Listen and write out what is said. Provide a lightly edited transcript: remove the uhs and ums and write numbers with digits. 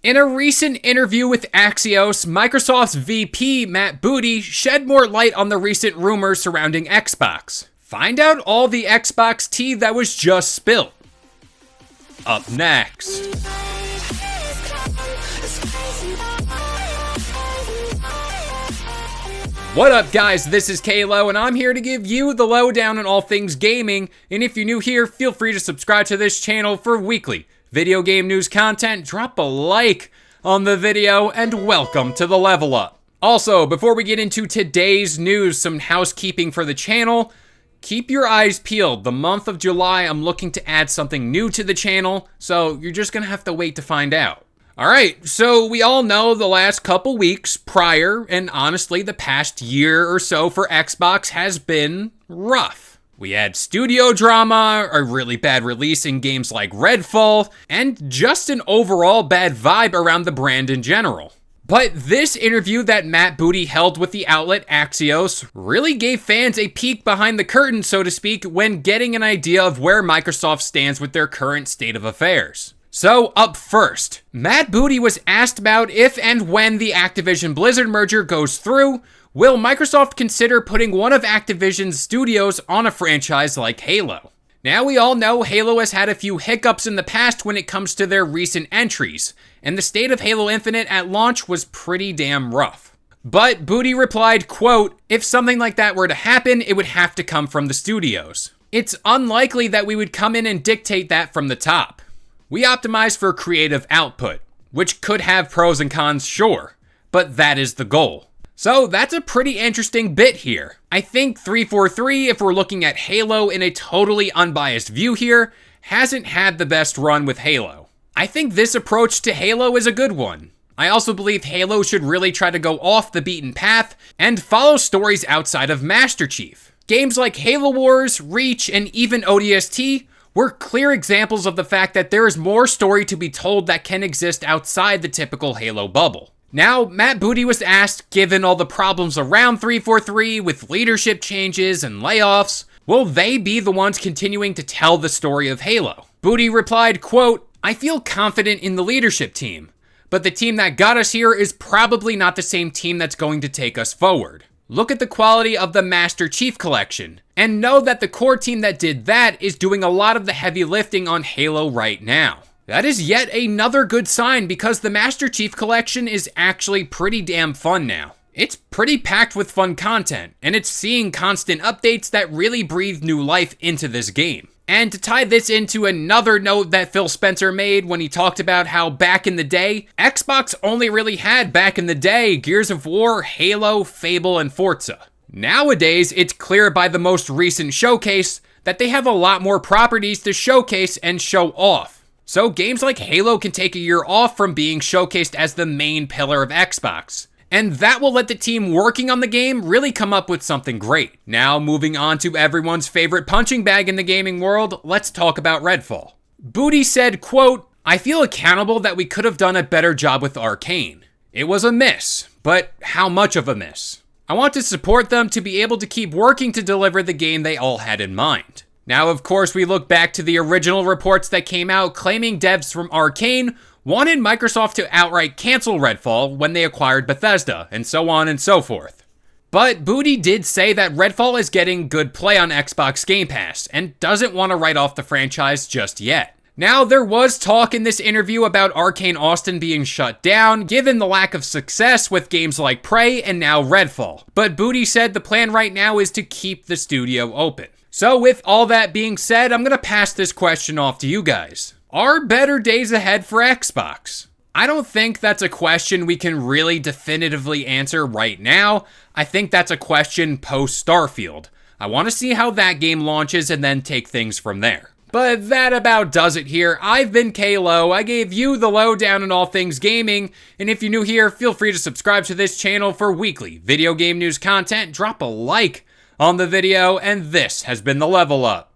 In a recent interview with Axios, Microsoft's VP, Matt Booty, shed more light on the recent rumors surrounding Xbox. Find out all the Xbox tea that was just spilled. Up next. What up, guys? This is Kalo, and I'm here to give you the lowdown on all things gaming. And if you're new here, feel free to subscribe to this channel for weekly video game news content. Drop a like on the video, and welcome to the Level Up. Also, before we get into today's news, some housekeeping for the channel. Keep your eyes peeled. The month of July, I'm looking to add something new to the channel, so you're just gonna have to wait to find out. Alright, so we all know the last couple weeks prior, and honestly the past year or so for Xbox has been rough. We had studio drama, a really bad release in games like Redfall, and just an overall bad vibe around the brand in general. But this interview that Matt Booty held with the outlet Axios really gave fans a peek behind the curtain, so to speak, when getting an idea of where Microsoft stands with their current state of affairs. So, up first, Matt Booty was asked about if and when the Activision Blizzard merger goes through, will Microsoft consider putting one of Activision's studios on a franchise like Halo? Now, we all know Halo has had a few hiccups in the past when it comes to their recent entries, and the state of Halo Infinite at launch was pretty damn rough. But Booty replied, quote, "If something like that were to happen, it would have to come from the studios. It's unlikely that we would come in and dictate that from the top. We optimize for creative output, which could have pros and cons, sure, but that is the goal." So that's a pretty interesting bit here. I think 343, if we're looking at Halo in a totally unbiased view here, hasn't had the best run with Halo. I think this approach to Halo is a good one. I also believe Halo should really try to go off the beaten path and follow stories outside of Master Chief. Games like Halo Wars, Reach, and even ODST were clear examples of the fact that there is more story to be told that can exist outside the typical Halo bubble. Now, Matt Booty was asked, given all the problems around 343 with leadership changes and layoffs, will they be the ones continuing to tell the story of Halo? Booty replied, quote, "I feel confident in the leadership team, but the team that got us here is probably not the same team that's going to take us forward. Look at the quality of the Master Chief Collection, and know that the core team that did that is doing a lot of the heavy lifting on Halo right now. That is yet another good sign because the Master Chief Collection is actually pretty damn fun now. It's pretty packed with fun content, and it's seeing constant updates that really breathe new life into this game. And to tie this into another note that Phil Spencer made when he talked about how back in the day, Xbox only really had back in the day Gears of War, Halo, Fable, and Forza. Nowadays, it's clear by the most recent showcase that they have a lot more properties to showcase and show off. So games like Halo can take a year off from being showcased as the main pillar of Xbox. And that will let the team working on the game really come up with something great. Now, moving on to everyone's favorite punching bag in the gaming world, let's talk about Redfall. Booty said, quote, "I feel accountable that we could have done a better job with Arcane. It was a miss, but how much of a miss? I want to support them to be able to keep working to deliver the game they all had in mind." Now, of course, we look back to the original reports that came out claiming devs from Arcane wanted Microsoft to outright cancel Redfall when they acquired Bethesda, and so on and so forth. But Booty did say that Redfall is getting good play on Xbox Game Pass, and doesn't want to write off the franchise just yet. Now, there was talk in this interview about Arcane Austin being shut down, given the lack of success with games like Prey and now Redfall. But Booty said the plan right now is to keep the studio open. So with all that being said, I'm going to pass this question off to you guys. Are better days ahead for Xbox? I don't think that's a question we can really definitively answer right now. I think that's a question post Starfield. I want to see how that game launches and then take things from there. But that about does it here. I've been Kalo. I gave you the lowdown on all things gaming. And if you're new here, feel free to subscribe to this channel for weekly video game news content. Drop a like on the video, and this has been the Level Up.